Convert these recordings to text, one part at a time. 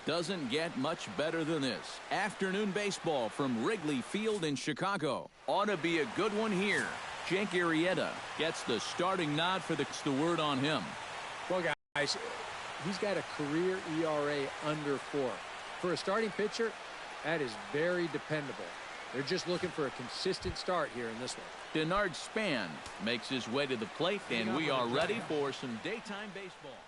Doesn't get much better than this. Afternoon baseball from Wrigley Field in Chicago. Ought to be a good one here. Jake Arrieta gets the starting nod for the word on him. Well, guys, he's got a career ERA under 4. For a starting pitcher, that is very dependable. They're just looking for a consistent start here in this one. Denard Span makes his way to the plate, and we are ready for some daytime baseball.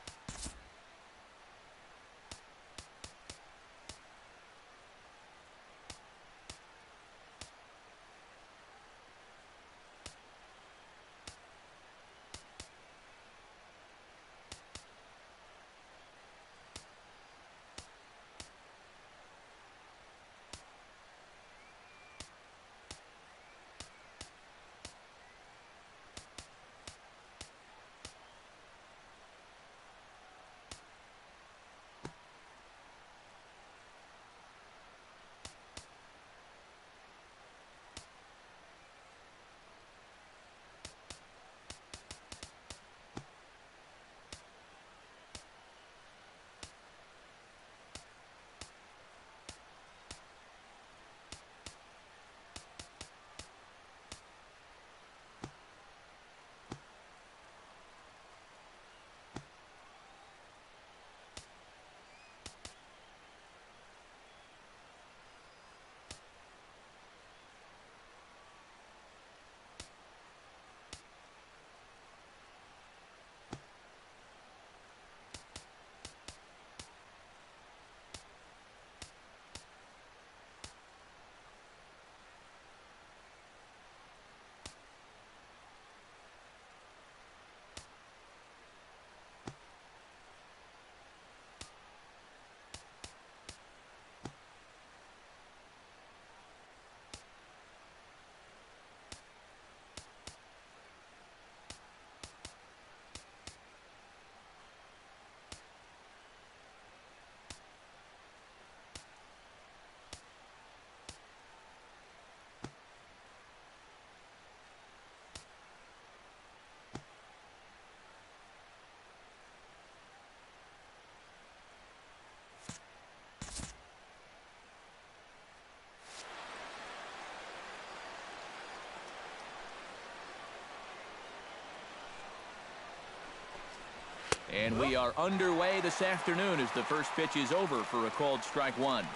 And we are underway this afternoon as the first pitch is over for a called strike one.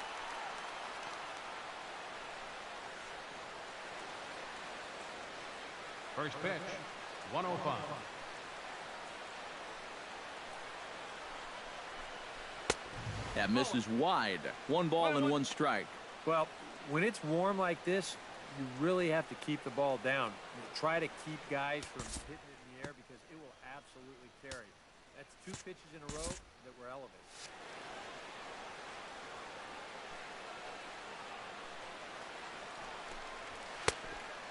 First pitch, 105. That misses wide. 1 ball and 1 strike. Well, when it's warm like this, you really have to keep the ball down. Try to keep guys from hitting it in the air because it will absolutely carry. That's 2 pitches in a row that were elevated.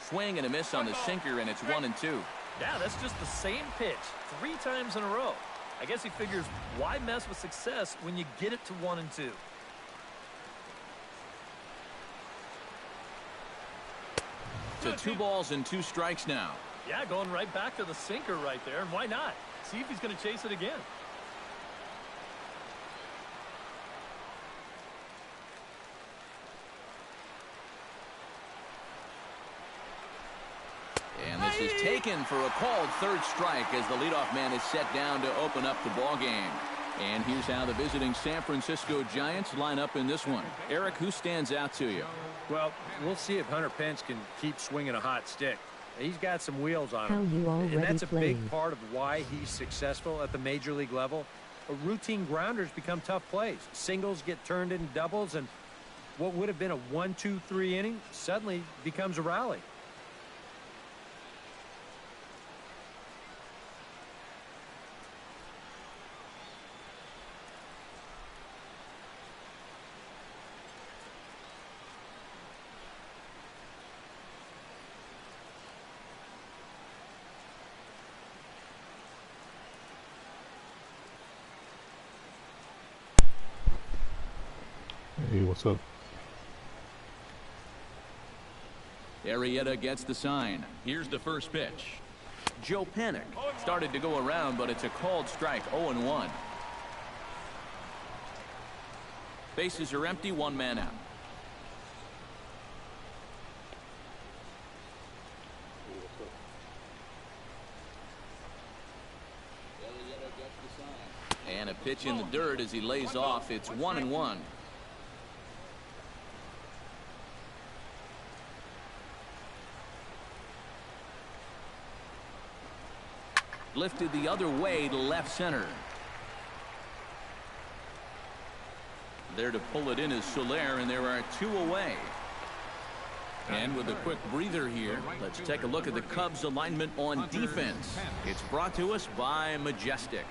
Swing and a miss on the sinker, and it's 1-2. Yeah, that's just the same pitch 3 times in a row. I guess he figures, why mess with success when you get it to 1-2? To 2 balls and 2 strikes now. Yeah, going right back to the sinker right there, and why not? See if he's going to chase it again. And this is taken for a called third strike as the leadoff man is set down to open up the ball game. And here's how the visiting San Francisco Giants line up in this one. Eric, who stands out to you? Well, we'll see if Hunter Pence can keep swinging a hot stick. He's got some wheels on him, and that's a big part of why he's successful at the major league level. Routine grounders become tough plays. Singles get turned into doubles, and what would have been a 1-2-3 inning suddenly becomes a rally. Hey, what's up? Arrieta gets the sign. Here's the first pitch. Joe Panic started to go around, but it's a called strike, 0-1. Bases are empty, one man out. And a pitch in the dirt as he lays off. It's 1-1. Lifted the other way to left center. There to pull it in is Soler, and there are 2 away. And with a quick breather here, let's take a look at the Cubs alignment on defense. It's brought to us by Majestic.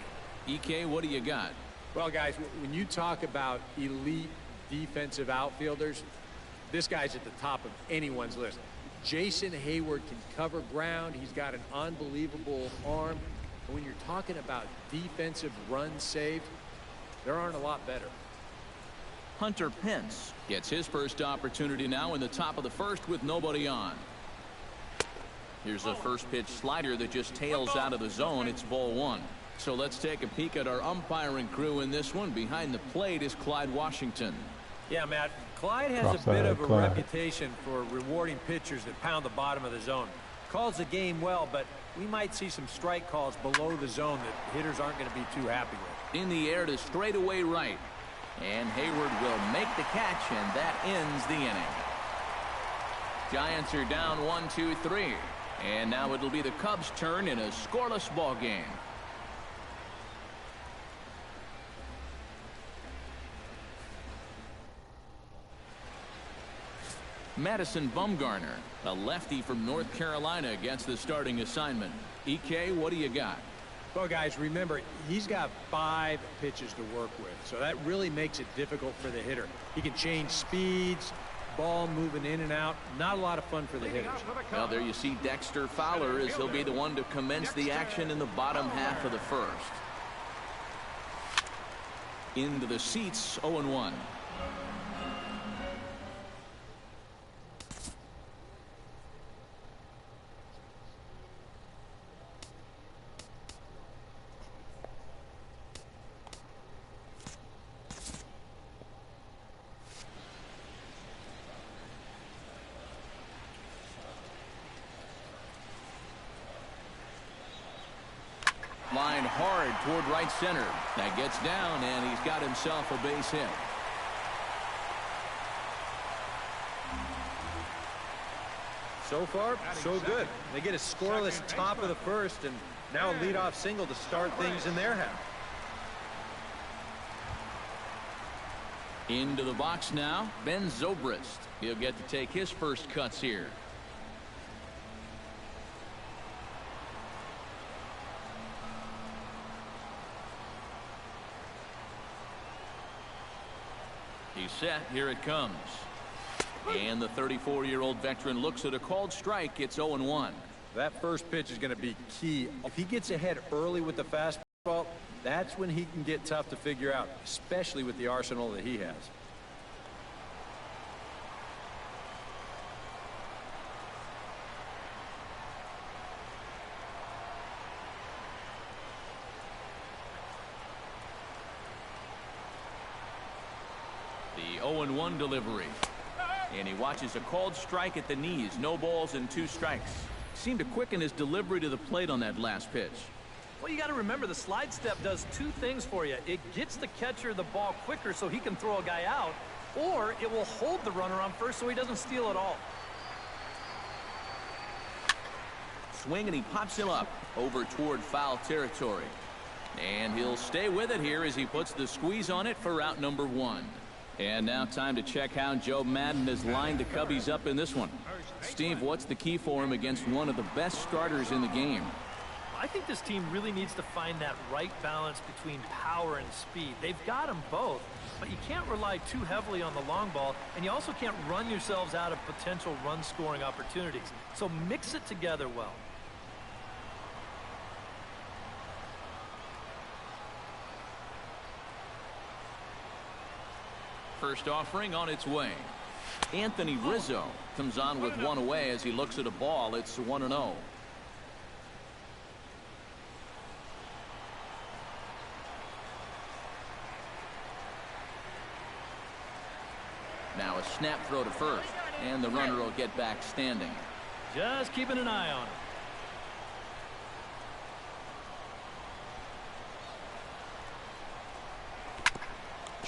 EK, what do you got? Well, guys, when you talk about elite defensive outfielders, this guy's at the top of anyone's list. Jason Hayward can cover ground. He's got an unbelievable arm. And when you're talking about defensive runs saved, there aren't a lot better. Hunter Pence gets his first opportunity now in the top of the first with nobody on. Here's a first pitch slider that just tails out of the zone. It's ball 1. So let's take a peek at our umpiring crew in this one. Behind the plate is Clyde Washington. Yeah, Matt, Clyde has a bit of a reputation for rewarding pitchers that pound the bottom of the zone. Calls the game well, but we might see some strike calls below the zone that hitters aren't going to be too happy with. In the air to straightaway right. And Hayward will make the catch, and that ends the inning. Giants are down 1-2-3. And now it'll be the Cubs' turn in a scoreless ball game. Madison Bumgarner, a lefty from North Carolina, gets the starting assignment. EK, what do you got? Well, guys, remember, he's got 5 pitches to work with, so that really makes it difficult for the hitter. He can change speeds, ball moving in and out. Not a lot of fun for the hitters. Well, there you see Dexter Fowler as he'll be the one to commence the action in the bottom half of the first. Into the seats, 0-1. Line hard toward right center. That gets down, and he's got himself a base hit. So far, so good. They get a scoreless top of the first, and now a leadoff single to start things in their half. Into the box now, Ben Zobrist. He'll get to take his first cuts here. He's set. Here it comes. And the 34-year-old veteran looks at a called strike. It's 0-1. That first pitch is going to be key. If he gets ahead early with the fastball, that's when he can get tough to figure out, especially with the arsenal that he has. The 0-1 delivery. And he watches a called strike at the knees. No balls and 2 strikes. Seemed to quicken his delivery to the plate on that last pitch. Well, you got to remember the slide step does 2 things for you. It gets the catcher the ball quicker so he can throw a guy out, or it will hold the runner on first so he doesn't steal at all. Swing, and he pops him up over toward foul territory. And he'll stay with it here as he puts the squeeze on it for out number 1. And now time to check how Joe Madden has lined the Cubbies up in this one. Steve, what's the key for him against one of the best starters in the game? I think this team really needs to find that right balance between power and speed. They've got them both, but you can't rely too heavily on the long ball, and you also can't run yourselves out of potential run-scoring opportunities. So mix it together well. First offering on its way. Anthony Rizzo comes on with 1 away as he looks at a ball. It's 1-0. Now a snap throw to first, and the runner will get back standing. Just keeping an eye on him.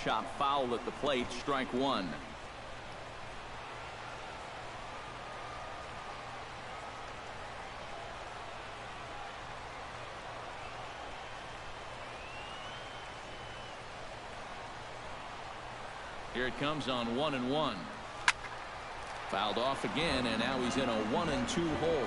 Chop foul at the plate, strike one. Here it comes on 1-1. Fouled off again, and now he's in a 1-2 hole.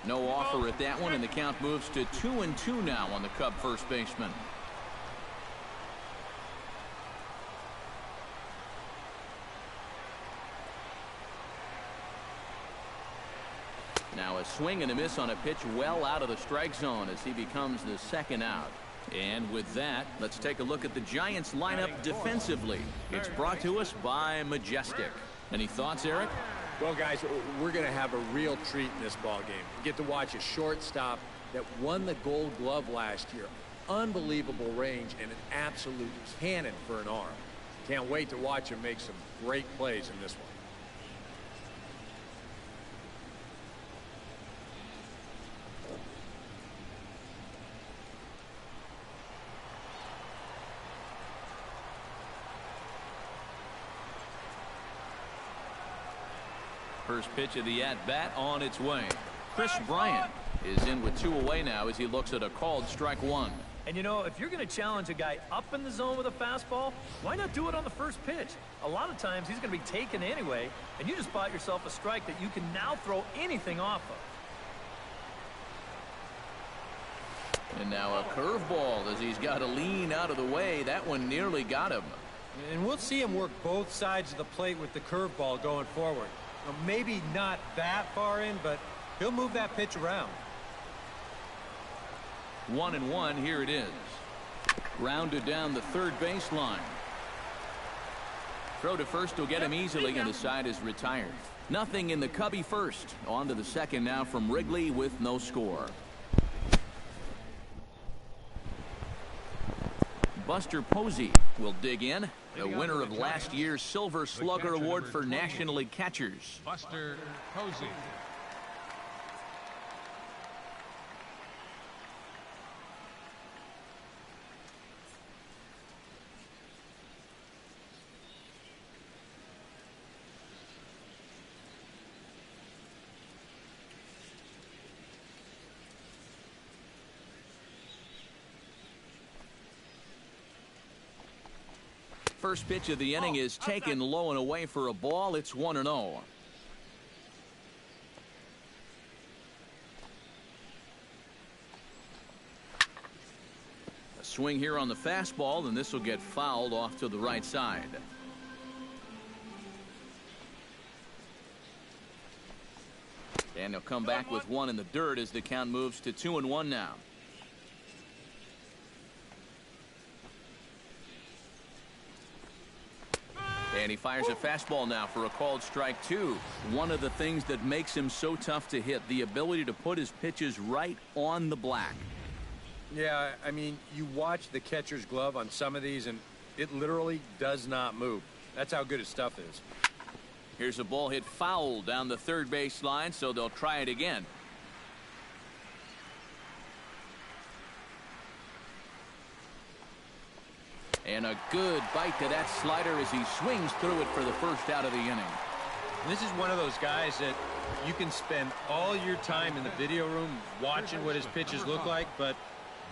No offer at that one, and the count moves to 2-2 now on the Cub first baseman. Now a swing and a miss on a pitch well out of the strike zone as he becomes the second out. And with that, let's take a look at the Giants lineup defensively. It's brought to us by Majestic. Any thoughts, Eric? Well, guys, we're going to have a real treat in this ball game. We get to watch a shortstop that won the Gold Glove last year. Unbelievable range and an absolute cannon for an arm. Can't wait to watch him make some great plays in this one. First pitch of the at-bat on its way. Chris Bryant is in with 2 away now as he looks at a called strike one. And you know, if you're going to challenge a guy up in the zone with a fastball, why not do it on the first pitch? A lot of times he's going to be taken anyway, and you just bought yourself a strike that you can now throw anything off of. And now a curveball as he's got to lean out of the way. That one nearly got him. And we'll see him work both sides of the plate with the curveball going forward. Well, maybe not that far in, but he'll move that pitch around. 1-1, here it is. Grounded down the third baseline. Throw to first will get him easily, and the side is retired. Nothing in the Cubby first. On to the second now from Wrigley with no score. Buster Posey will dig in. The winner of last year's Silver Slugger Award for National League catchers. Buster Posey. First pitch of the inning is taken low and away for a ball. It's 1-0. A swing here on the fastball, and this will get fouled off to the right side. And he'll come back with one in the dirt as the count moves to 2-1 now. And he fires a fastball now for a called strike two. One of the things that makes him so tough to hit, the ability to put his pitches right on the black. Yeah, I mean, you watch the catcher's glove on some of these, and it literally does not move. That's how good his stuff is. Here's a ball hit foul down the third base line, so they'll try it again. And a good bite to that slider as he swings through it for the first out of the inning. This is one of those guys that you can spend all your time in the video room watching what his pitches look like, but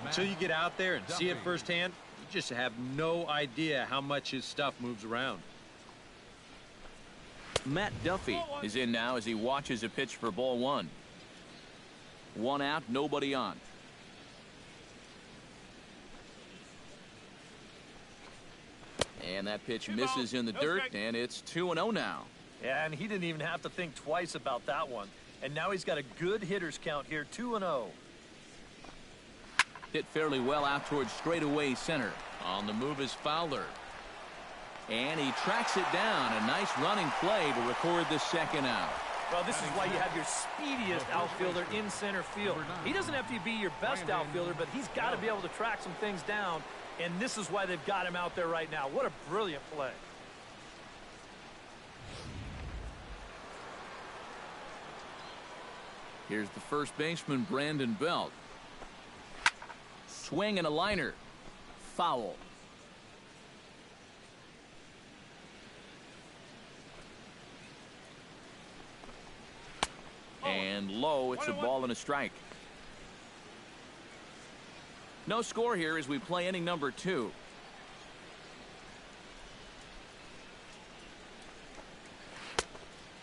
until you get out there and see it firsthand, you just have no idea how much his stuff moves around. Matt Duffy is in now as he watches a pitch for ball one. One out, nobody on. And that pitch misses in the dirt, and it's 2-0 now. Yeah, and he didn't even have to think twice about that one. And now he's got a good hitter's count here, 2-0. Hit fairly well out towards straightaway center. On the move is Fowler. And he tracks it down. A nice running play to record the second out. Well, this is why you have your speediest outfielder in center field. He doesn't have to be your best outfielder, but he's got to be able to track some things down, and this is why they've got him out there right now. What a brilliant play. Here's the first baseman, Brandon Belt. Swing and a liner. Foul. And low, it's a ball and a strike. No score here as we play inning number 2.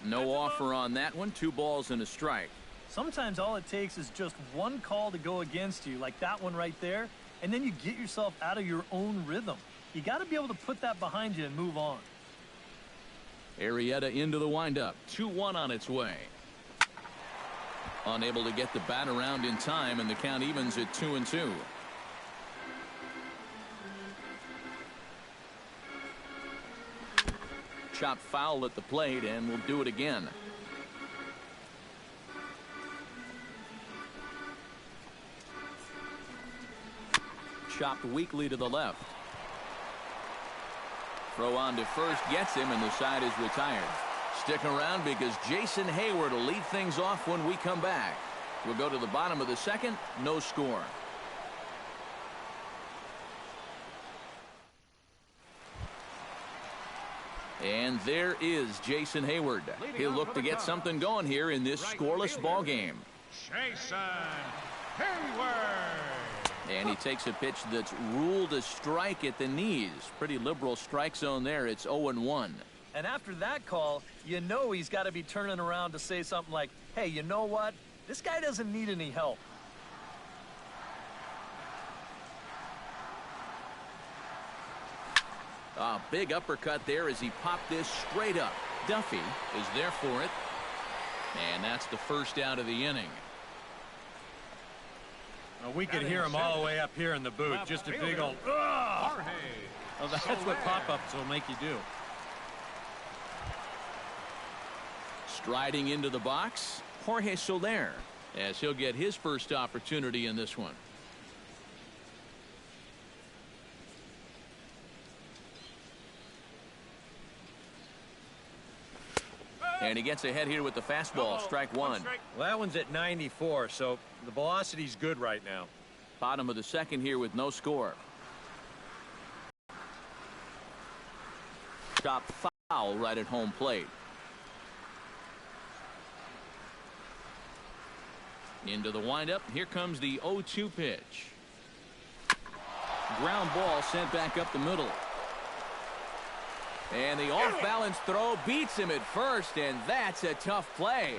No offer on that one. 2 balls and a strike. Sometimes all it takes is just one call to go against you, like that one right there, and then you get yourself out of your own rhythm. You got to be able to put that behind you and move on. Arrieta into the windup. 2-1 on its way. Unable to get the bat around in time, and the count evens at 2-2. Chop foul at the plate, and we'll do it again. Chopped weakly to the left. Throw on to first gets him, and the side is retired. Stick around because Jason Hayward will lead things off when we come back. We'll go to the bottom of the second. No score. And there is Jason Hayward. He'll look to get something going here in this scoreless ball game. Jason Hayward. And he takes a pitch that's ruled a strike at the knees. Pretty liberal strike zone there. It's 0-1. And after that call, you know he's got to be turning around to say something like, hey, you know what? This guy doesn't need any help. A big uppercut there as he popped this straight up. Duffy is there for it. And that's the first out of the inning. Well, we could hear him all the way up here in the booth. Just a big old, ugh! Well, that's what pop-ups will make you do. Striding into the box, Jorge Soler, as he'll get his first opportunity in this one. And he gets ahead here with the fastball. Strike one. Well, that one's at 94, so the velocity's good right now. Bottom of the second here with no score. Chop foul right at home plate. Into the windup. Here comes the 0-2 pitch. Ground ball sent back up the middle. And the off-balance throw beats him at first, and that's a tough play.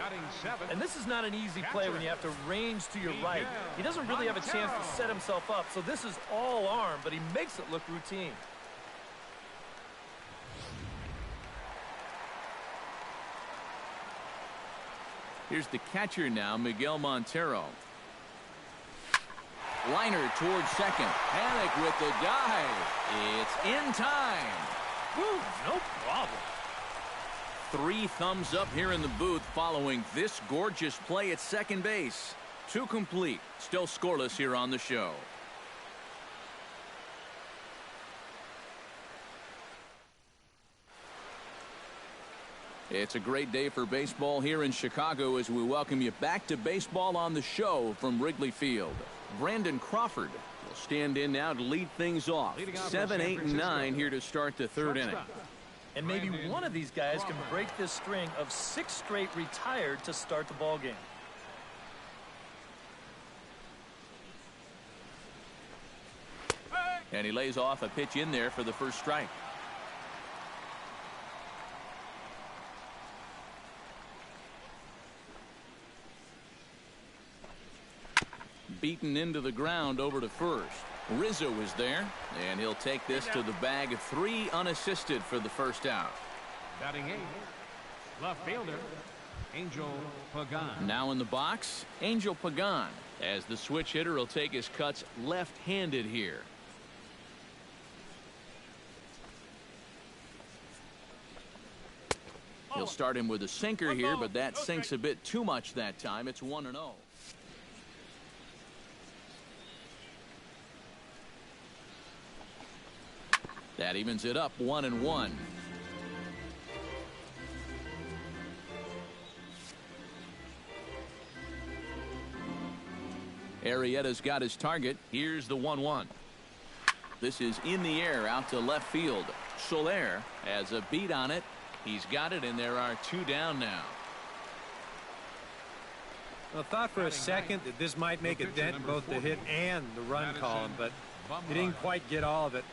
And this is not an easy play when you have to range to your right. He doesn't really have a chance to set himself up, so this is all arm, but he makes it look routine. Here's the catcher now, Miguel Montero. Liner towards second. Panic with the dive. It's in time. Woo, no problem. 3 thumbs up here in the booth following this gorgeous play at second base. 2 complete. Still scoreless here on the show. It's a great day for baseball here in Chicago as we welcome you back to baseball on the show from Wrigley Field. Brandon Crawford will stand in now to lead things off. 7, 8, and 9 here to start the third inning. And maybe one of these guys can break this string of 6 straight retired to start the ball game. And he lays off a pitch in there for the first strike. Beaten into the ground over to first. Rizzo is there, and he'll take this to the bag of 3 unassisted for the first out. Batting 8, left fielder, Angel Pagan. Now in the box, Angel Pagan, as the switch hitter will take his cuts left-handed here. He'll start him with a sinker here, but that sinks a bit too much that time. It's 1-0. That evens it up 1-1. Arrieta's got his target. Here's the 1-1. This is in the air out to left field. Soler has a beat on it. He's got it, and there are 2 down now. I thought for a second that this might make a dent in both the hit and the run column, but he didn't quite get all of it.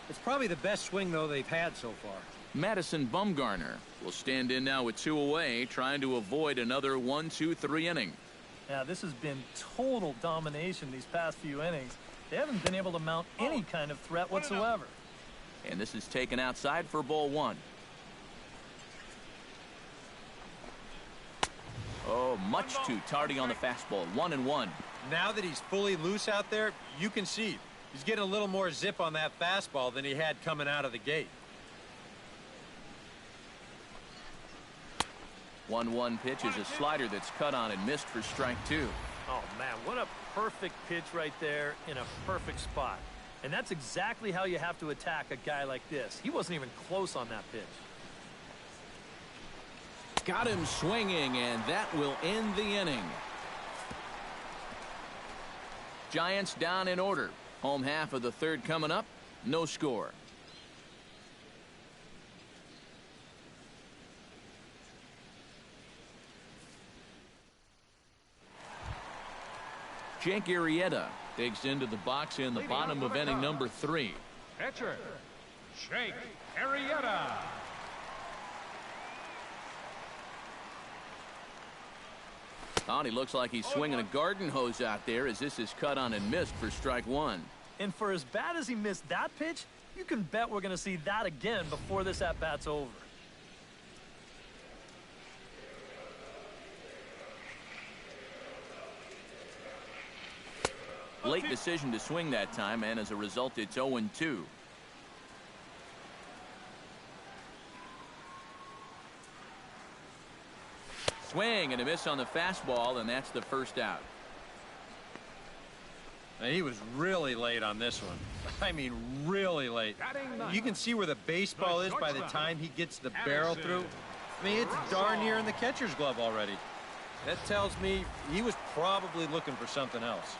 It's probably the best swing, though, they've had so far. Madison Bumgarner will stand in now with 2 away, trying to avoid another 1-2-3 inning. Yeah, this has been total domination these past few innings. They haven't been able to mount any kind of threat whatsoever. And this is taken outside for ball 1. Oh, much too tardy on the fastball. 1-1. Now that he's fully loose out there, you can see he's getting a little more zip on that fastball than he had coming out of the gate. 1-1 pitch is a slider that's cut on and missed for strike 2. Oh, man, what a perfect pitch right there in a perfect spot. And that's exactly how you have to attack a guy like this. He wasn't even close on that pitch. Got him swinging, and that will end the inning. Giants down in order. Home half of the 3rd coming up. No score. Jake Arrieta digs into the box in the bottom of inning number 3. Pitcher, Jake Arrieta. Oh, and he looks like he's swinging a garden hose out there as this is cut on and missed for strike 1. And for as bad as he missed that pitch, you can bet we're going to see that again before this at-bat's over. Late decision to swing that time, and as a result, it's 0-2. Swing and a miss on the fastball, and that's the first out. Now, he was really late on this one. I mean, really late. You can see where the baseball is by the time he gets the barrel through. I mean, it's darn near in the catcher's glove already. That tells me he was probably looking for something else.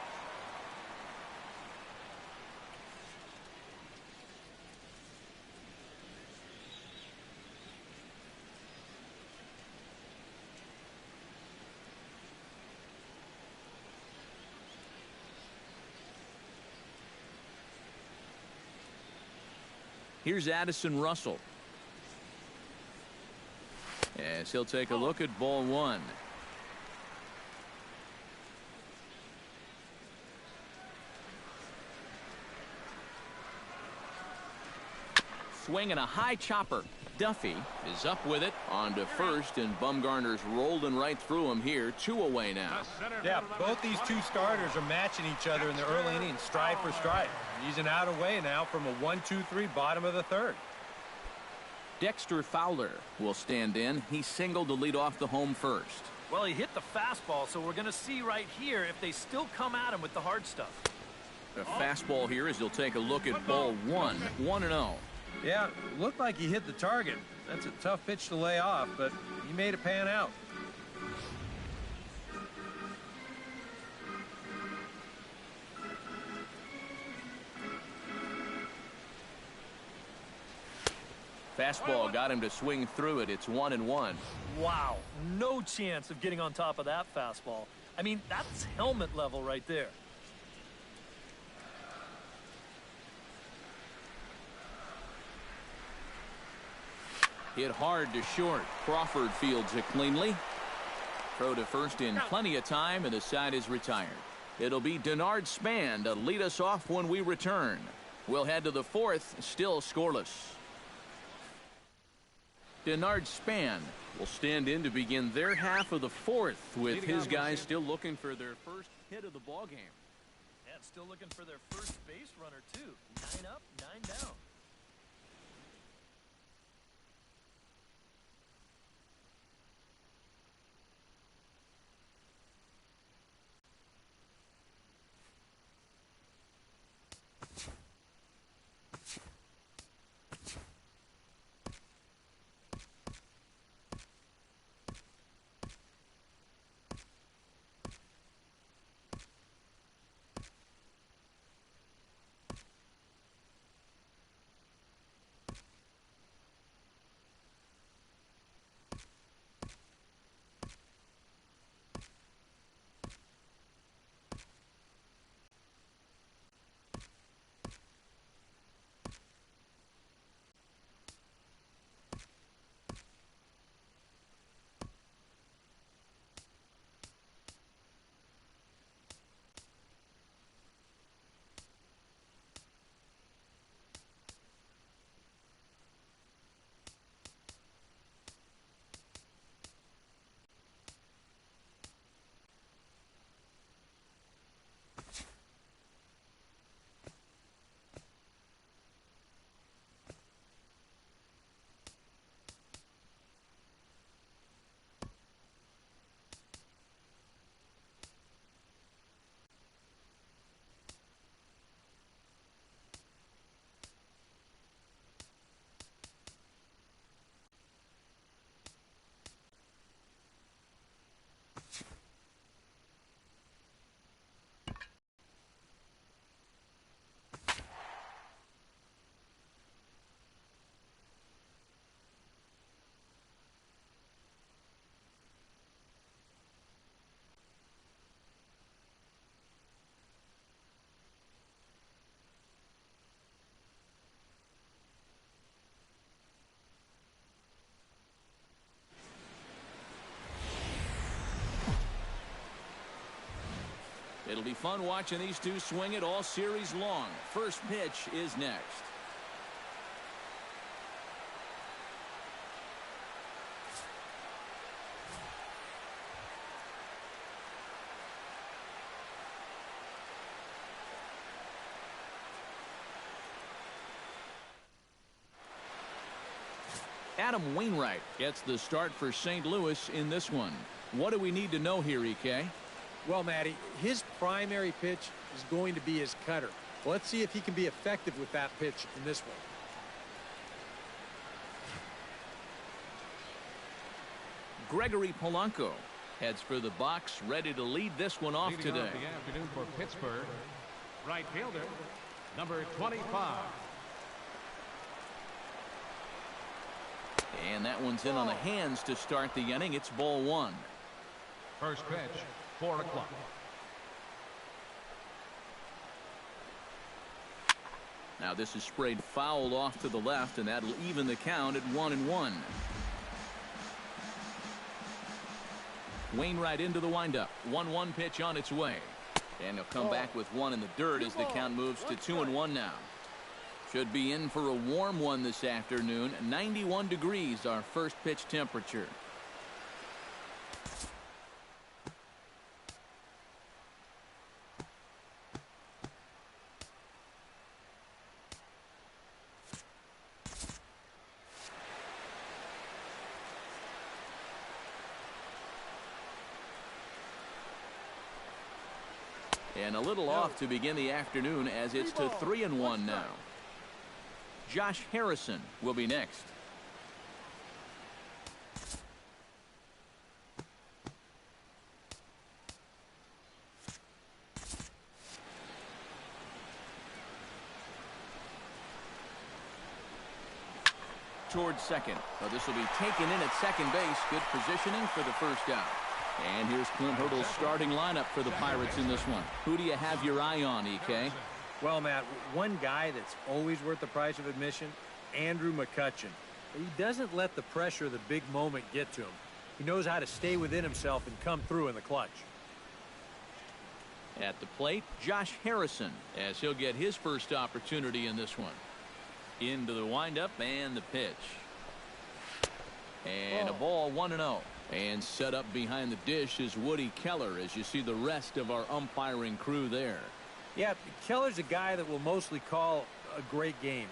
Here's Addison Russell. As he'll take a look at ball 1. Swing and a high chopper. Duffy is up with it on to first, and Bumgarner's rolling right through him here. 2 away now. Yeah, both these 2 starters are matching each other in the early innings, stride for stride. He's an out away now from a 1-2-3 bottom of the 3rd. Dexter Fowler will stand in. He singled to lead off the home first. Well, he hit the fastball, so we're going to see right here if they still come at him with the hard stuff. The fastball here as he'll take a look at ball 1. 1-0. Yeah, looked like he hit the target. That's a tough pitch to lay off, but he made it pan out. Fastball got him to swing through it. It's 1-1. Wow, no chance of getting on top of that fastball. I mean, that's helmet level right there. Hit hard to short. Crawford fields it cleanly. Throw to first in plenty of time, and the side is retired. It'll be Denard Span to lead us off when we return. We'll head to the 4th, still scoreless. Denard Span will stand in to begin their half of the 4th, with his guys still looking for their first hit of the ballgame. And still looking for their first base runner, too. 9 up, 9 down. It'll be fun watching these two swing it all series long. First pitch is next. Adam Wainwright gets the start for St. Louis in this one. What do we need to know here, EK? Well, Matty, his primary pitch is going to be his cutter. Well, let's see if he can be effective with that pitch in this one. Gregory Polanco heads for the box, ready to lead this one off today. Off the afternoon for Pittsburgh, right fielder, number 25. And that one's in on the hands to start the inning. It's ball one. First pitch, 4 o'clock. Now this is sprayed foul off to the left, and that'll even the count at 1-1. Wainwright into the windup. 1-1 pitch on its way. And he'll come back with one in the dirt as the count moves to 2-1 now. Should be in for a warm one this afternoon. 91 degrees, our first pitch temperature. And a little off to begin the afternoon as it's to 3-1 now. Josh Harrison will be next. Towards second. So this will be taken in at second base. Good positioning for the first out. And here's Clint Hurdle's starting lineup for the Pirates in this one. Who do you have your eye on, EK? Well, Matt, one guy that's always worth the price of admission, Andrew McCutchen. He doesn't let the pressure of the big moment get to him. He knows how to stay within himself and come through in the clutch. At the plate, Josh Harrison, as he'll get his first opportunity in this one. Into the windup and the pitch. And a ball, 1-0. And set up behind the dish is Woody Keller as you see the rest of our umpiring crew there. Yeah, Keller's a guy that will mostly call a great game.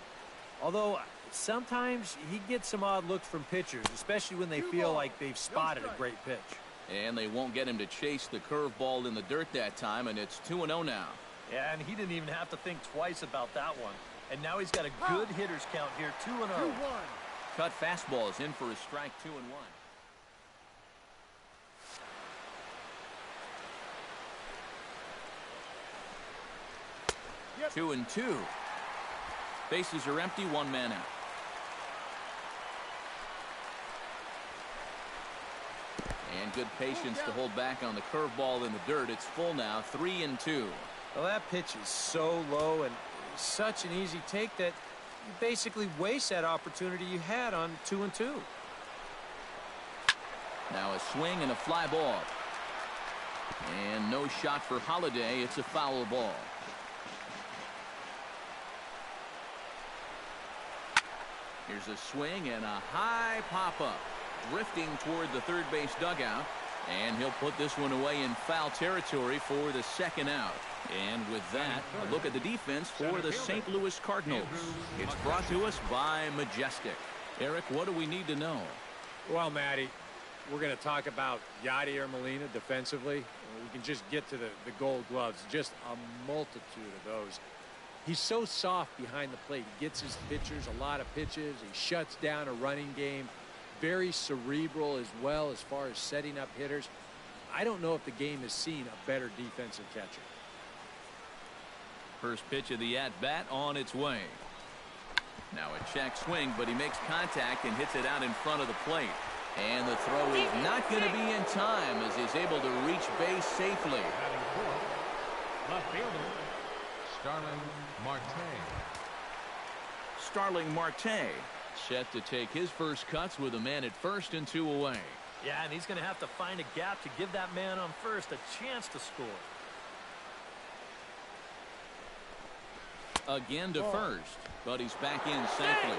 Although sometimes he gets some odd looks from pitchers, especially when they feel like they've spotted a great pitch. And they won't get him to chase the curveball in the dirt that time, and it's 2-0 now. Yeah, and he didn't even have to think twice about that one. And now he's got a good hitters count here, 2-0. Cut fastball is in for a strike, 2-1. 2-2. Bases are empty, one man out. And good patience to hold back on the curveball in the dirt. It's full now, 3-2. Well, that pitch is so low and such an easy take that you basically waste that opportunity you had on 2-2. Now a swing and a fly ball. And no shot for Holiday. It's a foul ball. Here's a swing and a high pop-up. Drifting toward the third base dugout. And he'll put this one away in foul territory for the second out. And with that, a look at the defense for the St. Louis Cardinals. It's brought to us by Majestic. Eric, what do we need to know? Well, Matty, we're going to talk about Yadier Molina defensively. We can just get to the gold gloves. Just a multitude of those. He's so soft behind the plate. He gets his pitchers a lot of pitches. He shuts down a running game. Very cerebral as well as far as setting up hitters. I don't know if the game has seen a better defensive catcher. First pitch of the at-bat on its way. Now a check swing, but he makes contact and hits it out in front of the plate. And the throw is not going to be in time as he's able to reach base safely. Left fielder, Starling Marte. Starling Marte set to take his first cuts with a man at first and 2 away. Yeah, and he's going to have to find a gap to give that man on first a chance to score. Again to first, but he's back in safely.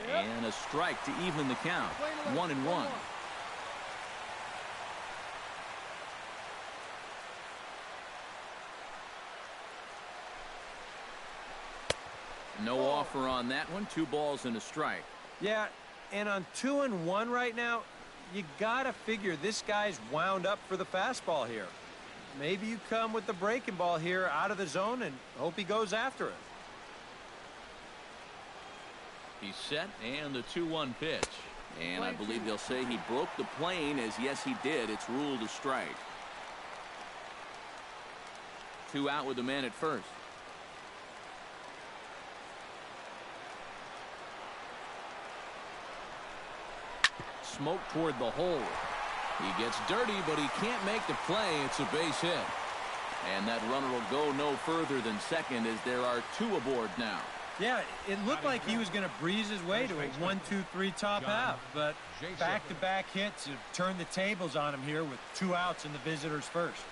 And a strike to even the count. 1-1. No offer on that one. 2 balls and a strike. Yeah, and on 2-1 right now, you gotta figure this guy's wound up for the fastball here. Maybe you come with the breaking ball here out of the zone and hope he goes after it. He's set, and the 2-1 pitch. And I believe they'll say he broke the plane, as yes, he did. It's ruled a strike. 2 out with the man at first. Smoke toward the hole. He gets dirty, but he can't make the play. It's a base hit. And that runner will go no further than second, as there are 2 aboard now. Yeah, it looked like he was going to breeze his way to a 1-2-3 top half, but back-to-back hits have turned the tables on him here with 2 outs in the visitors' first.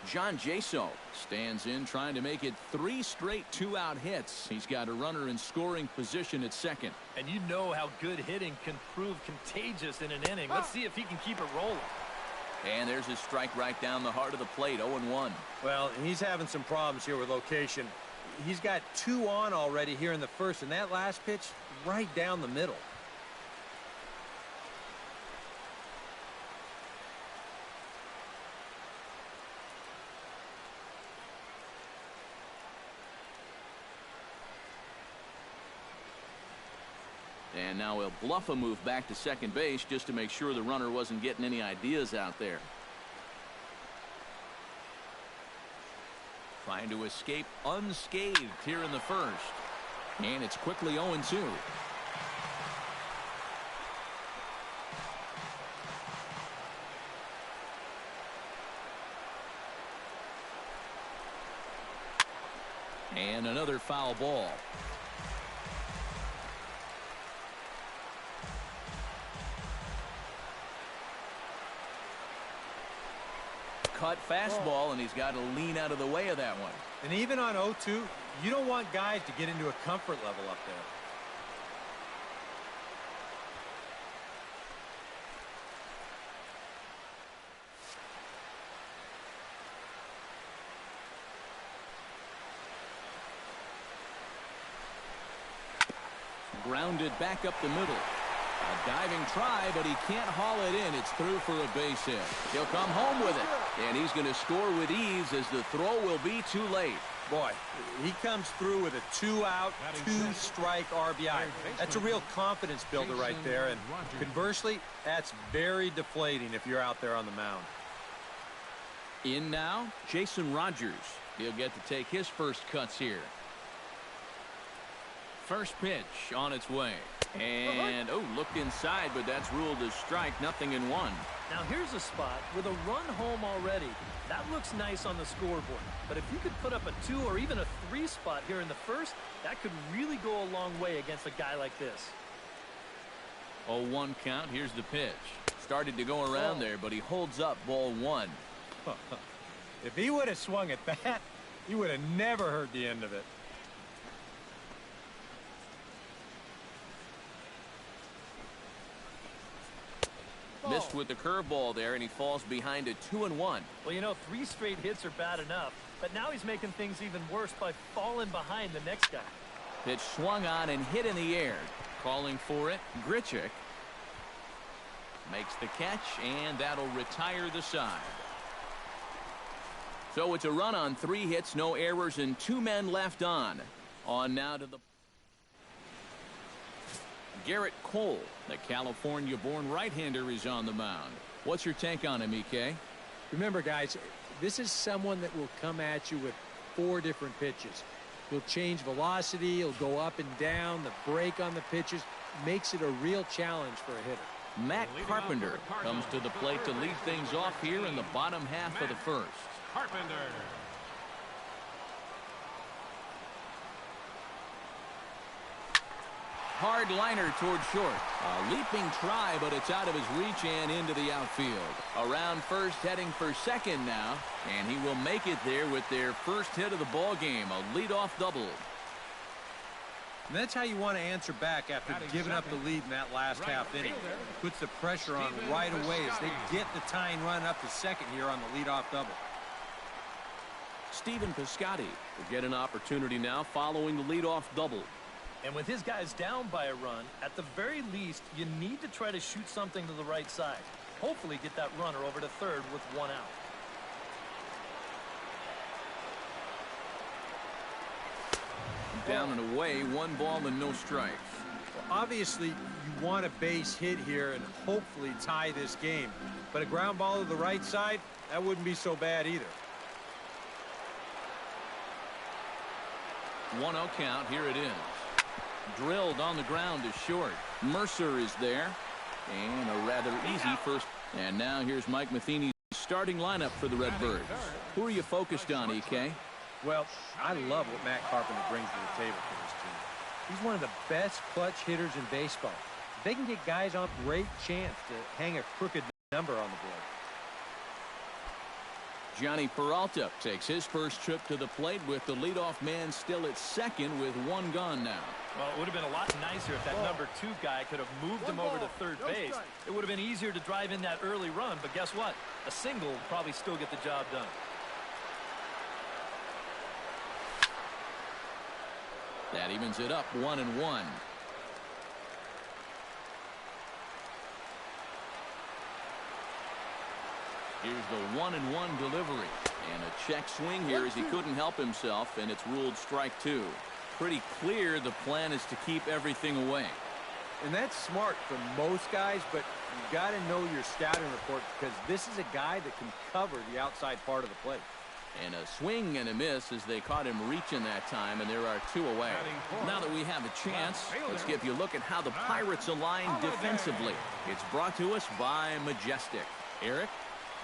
John Jaso stands in, trying to make it 3 straight 2-out hits. He's got a runner in scoring position at second. And you know how good hitting can prove contagious in an inning. Let's see if he can keep it rolling. And there's his strike right down the heart of the plate. 0-1. Well, he's having some problems here with location. He's got 2 on already here in the first, and that last pitch right down the middle. And now he'll bluff a move back to second base just to make sure the runner wasn't getting any ideas out there. Trying to escape unscathed here in the first. And it's quickly 0-2. And another foul ball. Cut fastball, and he's got to lean out of the way of that one. And even on 0-2, you don't want guys to get into a comfort level up there. Grounded back up the middle. A diving try, but he can't haul it in. It's through for a base hit. He'll come home with it, and he's going to score with ease, as the throw will be too late. Boy, he comes through with a 2-out, 2-strike RBI. That's a real confidence builder right there, and conversely, that's very deflating if you're out there on the mound. In now, Jason Rogers. He'll get to take his first cuts here. First pitch on its way. And, looked inside, but that's ruled a strike. 0-1. Now here's a spot with a run home already. That looks nice on the scoreboard. But if you could put up a 2 or even a 3 spot here in the first, that could really go a long way against a guy like this. 0-1 count. Here's the pitch. Started to go around there, but he holds up ball 1. If he would have swung at that, he would have never heard the end of it. Missed with the curveball there, and he falls behind a 2-1. Well, you know, 3 straight hits are bad enough, but now he's making things even worse by falling behind the next guy. Pitch swung on and hit in the air. Calling for it, Grichuk. Makes the catch, and that'll retire the side. So it's a run on 3 hits, no errors, and 2 men left on. On now to the Garrett Cole, the California-born right-hander, is on the mound. What's your take on him, EK? Remember, guys, this is someone that will come at you with 4 different pitches. He'll change velocity, he'll go up and down, the break on the pitches makes it a real challenge for a hitter. Matt Carpenter comes to the plate to lead things off here in the bottom half of the first. Carpenter. Hard liner toward short. A leaping try, but it's out of his reach and into the outfield. Around first, heading for second now, and he will make it there with their first hit of the ball game, a leadoff double. And that's how you want to answer back after giving up the lead in that last half inning. It puts the pressure on right away as they get the tying run up to second here on the leadoff double. Stephen Piscotty will get an opportunity now following the leadoff double. And with his guys down by a run, at the very least, you need to try to shoot something to the right side. Hopefully get that runner over to third with one out. Down and away, 1 ball and no strikes. Well, obviously, you want a base hit here and hopefully tie this game. But a ground ball to the right side, that wouldn't be so bad either. 1-0 count. Here it is. Drilled on the ground to short. Mercer is there. And a rather easy first. And now here's Mike Matheny's starting lineup for the Redbirds. Who are you focused on, EK? Well, I love what Matt Carpenter brings to the table for this team. He's one of the best clutch hitters in baseball. If they can get guys on, great chance to hang a crooked number on the board. Johnny Peralta takes his first trip to the plate with the leadoff man still at second with 1 gone now. Well, it would have been a lot nicer if that number 2 guy could have moved him over to third base. It would have been easier to drive in that early run, but guess what? A single will probably still get the job done. That evens it up 1-1. Here's the 1-1 delivery. And a check swing here as he couldn't help himself, and it's ruled strike 2. Pretty clear the plan is to keep everything away. And that's smart for most guys, but you've got to know your scouting report because this is a guy that can cover the outside part of the plate. And a swing and a miss as they caught him reaching that time, and there are 2 away. Now that we have a chance, let's give you a look at how the Pirates align defensively. It's brought to us by Majestic. Eric?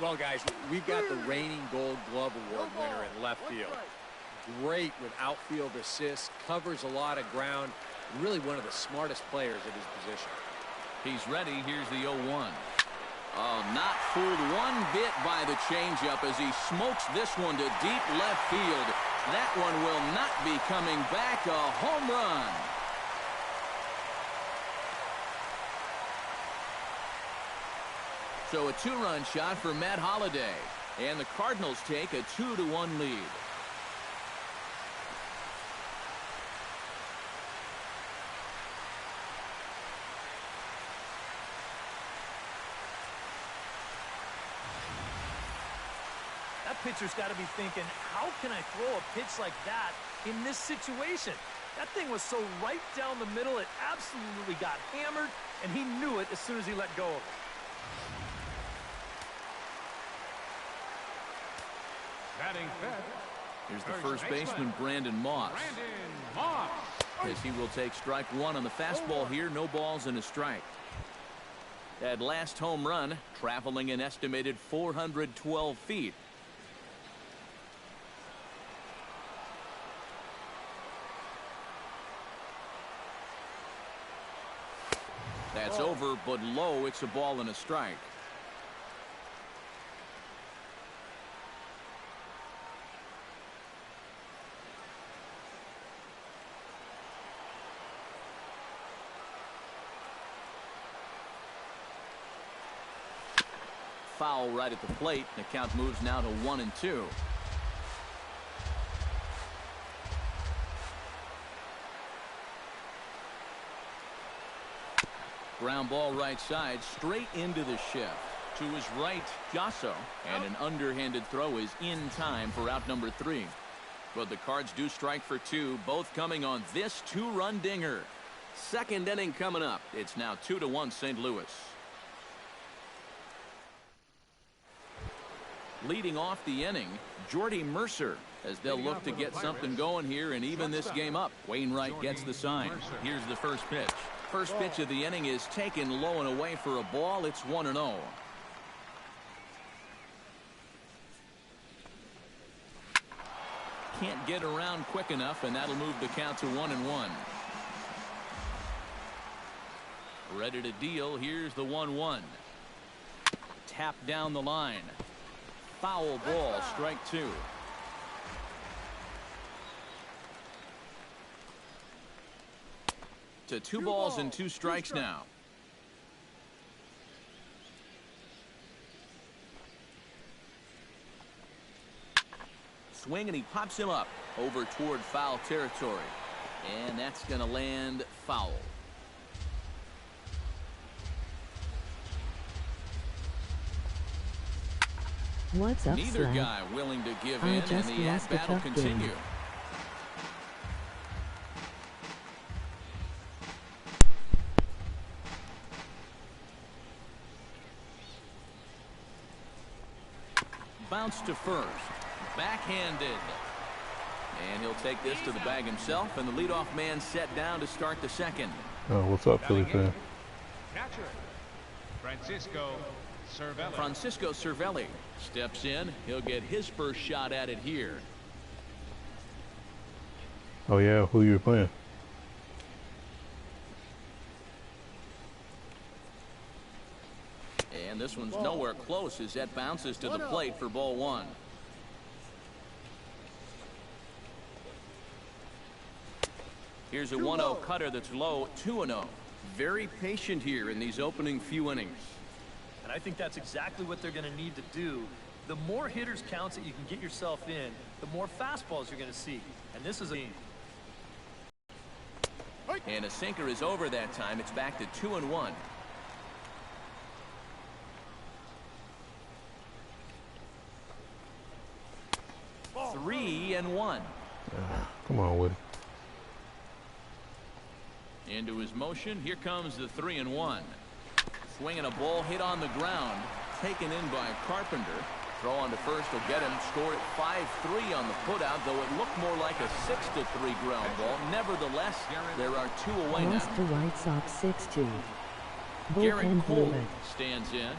Well, guys, we've got the reigning Gold Glove Award winner at left field. Great with outfield assists, covers a lot of ground, really one of the smartest players at his position. He's ready. Here's the 0-1. Oh, not fooled one bit by the changeup as he smokes this one to deep left field. That one will not be coming back. A home run. So a 2-run shot for Matt Holliday. And the Cardinals take a 2-1 lead. That pitcher's got to be thinking, how can I throw a pitch like that in this situation? That thing was so right down the middle, it absolutely got hammered, and he knew it as soon as he let go of it. Batting fifth. Here's the first baseman, Brandon Moss. As he will take strike 1 on the fastball here. No balls and a strike. That last home run traveling an estimated 412 feet. That's over, but low. It's a ball and a strike. Foul right at the plate. The count moves now to 1-2. Ground ball right side, straight into the shift. To his right, Jasso, and an underhanded throw is in time for out number 3. But the Cards do strike for 2, both coming on this 2-run dinger. Second inning coming up. It's now 2-1 St. Louis. Leading off the inning, Jordy Mercer, as they'll look to get something going here and even this game up. Wainwright gets the sign. Here's the first pitch. First pitch of the inning is taken low and away for a ball. It's 1-0. Can't get around quick enough, and that'll move the count to 1-1. Ready to deal. Here's the 1-1. Tap down the line. Foul ball, strike 2. To 2 balls and 2 strikes now. Swing, and he pops him up over toward foul territory. And that's going to land foul. What's up, Neither Slab? guy willing to give in, and the at-bat will continue. Bounce to first. Backhanded. And he'll take this to the bag himself, and the leadoff man set down to start the second. Oh, what's up, Philly fan? Catcher, Francisco Cervelli steps in. He'll get his first shot at it here. Oh yeah, who you playing? And this one's nowhere close as that bounces to the plate for ball 1. Here's a 1-0 cutter that's low, 2-0. Very patient here in these opening few innings. And I think that's exactly what they're going to need to do. The more hitters counts that you can get yourself in, the more fastballs you're going to see. And this is a... And a sinker is over that time. It's back to 2-1. Three and 1. Come on, Woody. Into his motion. Here comes the 3-1. Swinging a ball hit on the ground. Taken in by Carpenter. Throw on to first will get him. Scored at 5-3 on the putout, though it looked more like a 6-3 ground ball. Nevertheless, there are 2 away now. Lost to White Sox 6-2. Garrett Bullpen Cole fluid. stands in.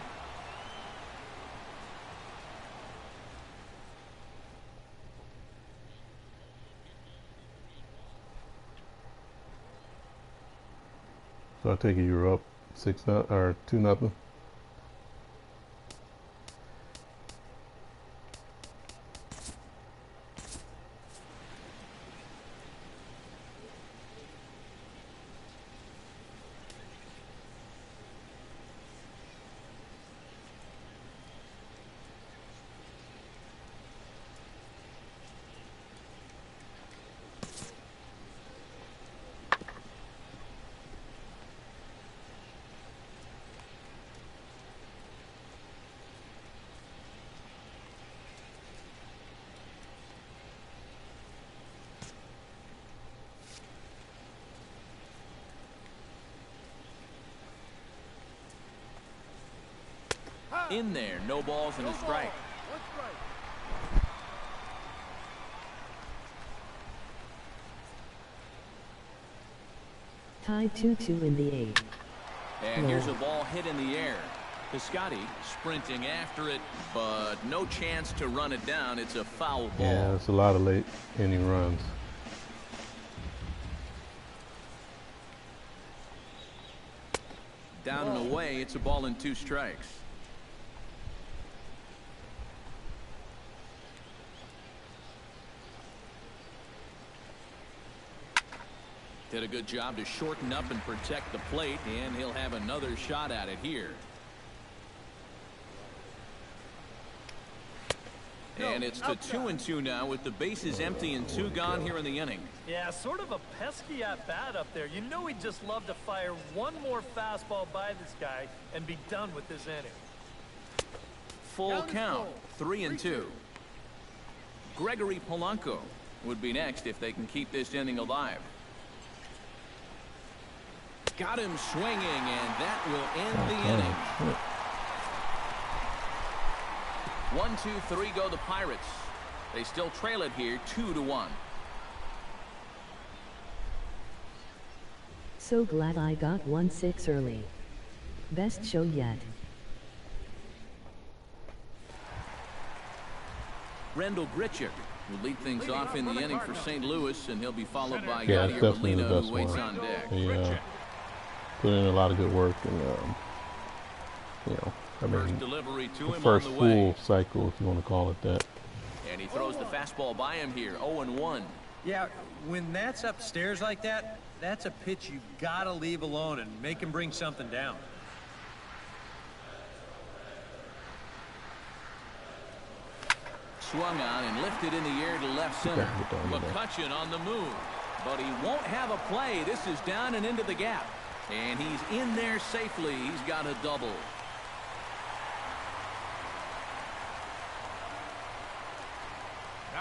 So I take it you're up 6-0 or 2-0. In there, no balls and a strike. Tied 2-2 in the 8th. And here's a ball hit in the air. Piscotty sprinting after it, but no chance to run it down. It's a foul ball. Yeah, it's a lot of late inning runs. Down and away, it's a ball and 2 strikes. Did a good job to shorten up and protect the plate, and he'll have another shot at it here. And it's to 2-2 now with the bases empty and 2 gone here in the inning. Yeah, sort of a pesky at-bat up there. You know he'd just love to fire one more fastball by this guy and be done with this inning. Full count, 3-2. Gregory Polanco would be next if they can keep this inning alive. Got him swinging, and that will end the inning. 1, 2, 3 go the Pirates. They still trail it here 2-1. So glad I got 1-6 early. Best show yet. Rendell Grichuk will lead things off in the inning for St. Louis, and he'll be followed by Yeah, it's Yadier definitely the Molina, best who waits one. on deck. Yeah. put in a lot of good work, and you know, I mean, the first full cycle, if you want to call it that. And he throws the fastball by him here, 0-1. Yeah, when that's upstairs like that, that's a pitch you gotta leave alone and make him bring something down. Swung on and lifted in the air to left center. McCutcheon on the move, but he won't have a play. This is down and into the gap, and he's in there safely. He's got a double.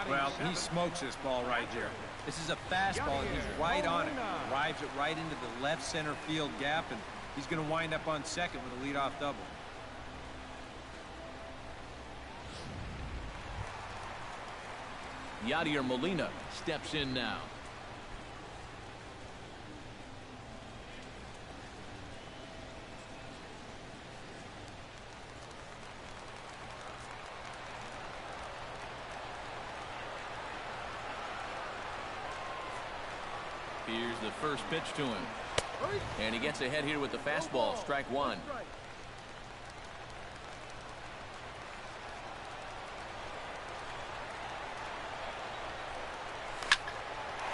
Well, he smokes this ball right here. This is a fastball, and he's right on it. Drives it right into the left center field gap, and he's going to wind up on second with a leadoff double. Yadier Molina steps in now. Here's the first pitch to him. And he gets ahead here with the fastball, strike one.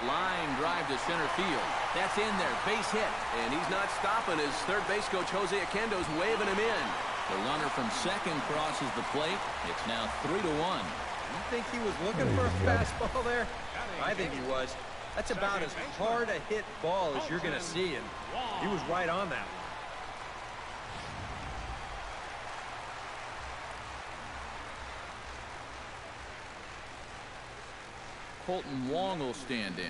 Line drive to center field. That's in there, base hit. And he's not stopping as third base coach Jose Oquendo's waving him in. The runner from second crosses the plate. It's now 3-1. You think he was looking for a fastball there? I think he was. That's about as hard a hit ball as you're going to see, and he was right on that one. Colton Wong will stand in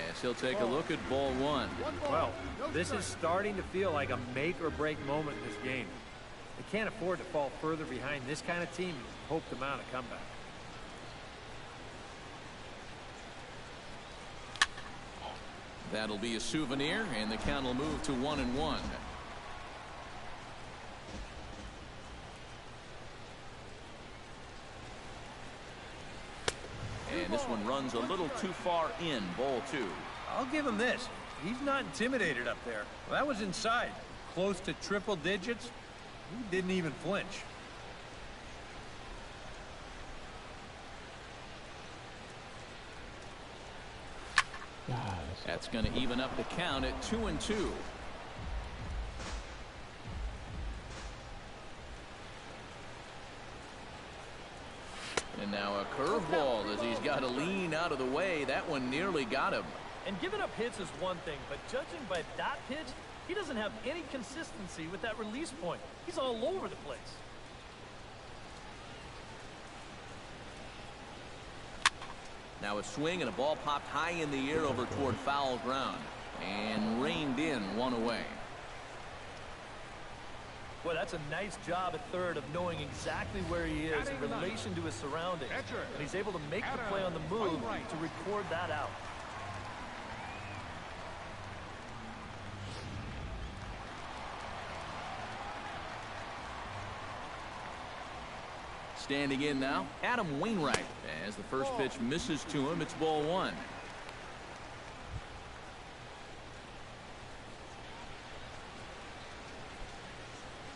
as he'll take a look at ball one. Well, this is starting to feel like a make-or-break moment in this game. They can't afford to fall further behind this kind of team and hope to mount a comeback. That'll be a souvenir, and the count will move to 1-1. And this one runs a little too far in, ball two. I'll give him this. He's not intimidated up there. Well, that was inside. Close to triple digits. He didn't even flinch. That's going to even up the count at 2-2. And now a curveball as he's got to lean out of the way. That one nearly got him. And giving up hits is one thing, but judging by that pitch, he doesn't have any consistency with that release point. He's all over the place. Now a swing and a ball popped high in the air over toward foul ground and reined in, one away. Boy, that's a nice job at third of knowing exactly where he is in relation to his surroundings. And he's able to make the play on the move to record that out. Standing in now, Adam Wainwright. As the first pitch misses to him, it's ball one.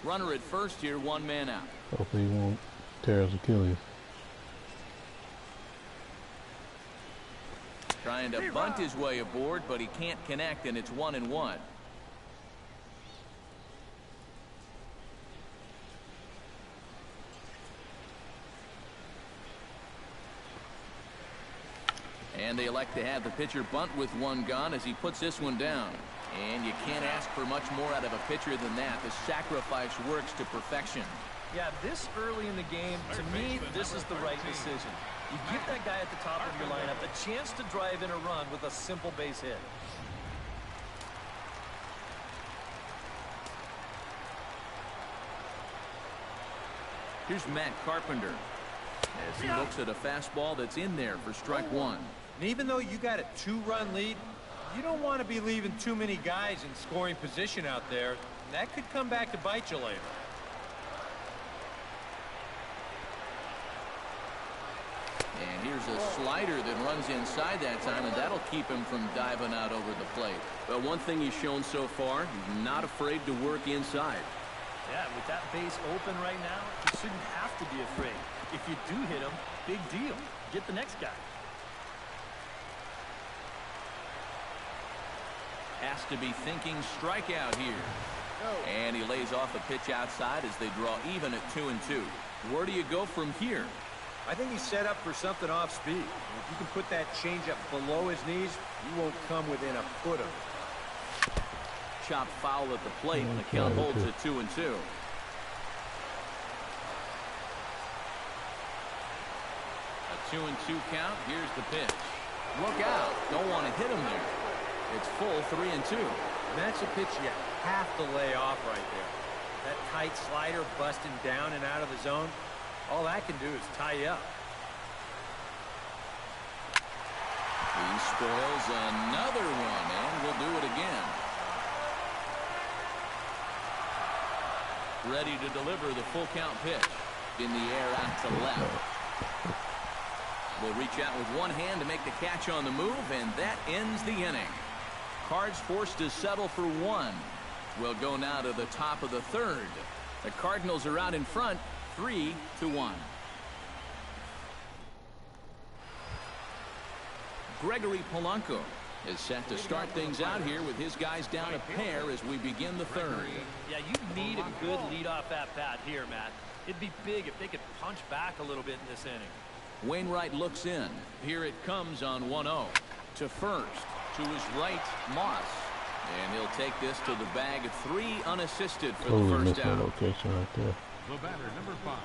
Runner at first here, one man out. Hopefully he won't tear his Achilles. Trying to bunt his way aboard, but he can't connect, and it's 1-1. And they elect to have the pitcher bunt with one gone as he puts this one down. And you can't ask for much more out of a pitcher than that. The sacrifice works to perfection. Yeah, this early in the game, to me, this is the right decision. You give that guy at the top of your lineup a chance to drive in a run with a simple base hit. Here's Matt Carpenter as he looks at a fastball that's in there for strike one. And even though you got a two-run lead, you don't want to be leaving too many guys in scoring position out there. That could come back to bite you later. And here's delivers a slider that runs inside that time, and that'll keep him from diving out over the plate. But one thing he's shown so far, he's not afraid to work inside. Yeah, with that base open right now, you shouldn't have to be afraid. If you do hit him, big deal. Get the next guy. Has to be thinking strikeout here. And he lays off a pitch outside as they draw even at 2-2. Where do you go from here? I think he's set up for something off speed. If you can put that changeup below his knees, you won't come within a foot of it. Chop foul at the plate, and the count holds at 2-2. A 2-2 count. Here's the pitch. Look out. Don't want to hit him there. It's full 3-2. And that's a pitch you have to lay off right there. That tight slider busting down and out of the zone, all that can do is tie you up. He spoils another one, and will do it again. Ready to deliver the full count pitch. In the air out to left. Will reach out with one hand to make the catch on the move, and that ends the inning. Cards forced to settle for one. We'll go now to the top of the third. The Cardinals are out in front, 3-1. Gregory Polanco is set to start things out here with his guys down a pair as we begin the third. Yeah, you need a good leadoff at-bat here, Matt. It'd be big if they could punch back a little bit in this inning. Wainwright looks in. Here it comes on 1-0. To first. To his right, Moss. And he'll take this to the bag of 3 unassisted for the first out. Location right there. The batter, number 5,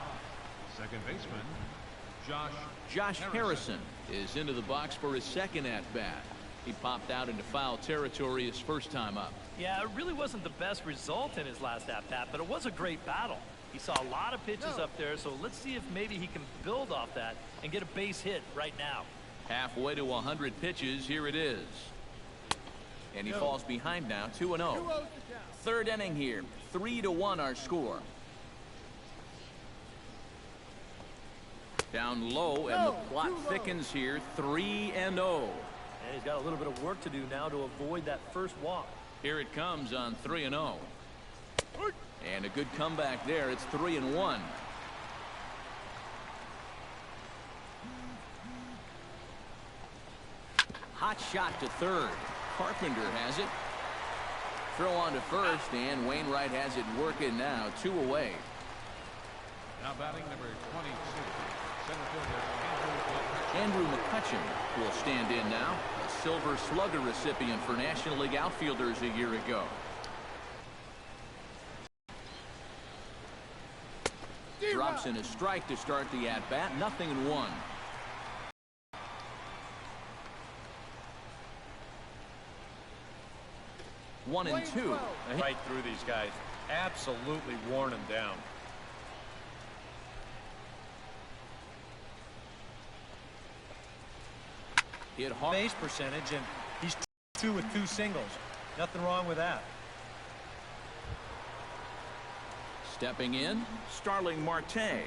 second baseman, Josh Harrison is into the box for his second at-bat. He popped out into foul territory his first time up. Yeah, it really wasn't the best result in his last at-bat, but it was a great battle. He saw a lot of pitches up there, so let's see if maybe he can build off that and get a base hit right now. Halfway to 100 pitches, here it is. And he falls behind now, 2-0. Third inning here, 3-1 our score. Down low, and the plot thickens here, 3-0. And he's got a little bit of work to do now to avoid that first walk. Here it comes on 3-0. And a good comeback there. It's 3-1. Hot shot to third. Carpenter has it. Throw on to first, and Wainwright has it working now. 2 away. now batting number 22, center fielder Andrew McCutcheon will stand in now, a Silver Slugger recipient for National League outfielders a year ago. Drops in a strike to start the at-bat. 0-1. One and two. Right through these guys. Absolutely worn them down. Hit hard. Base percentage, and he's 2 with 2 singles. Nothing wrong with that. Stepping in, Starling Marte.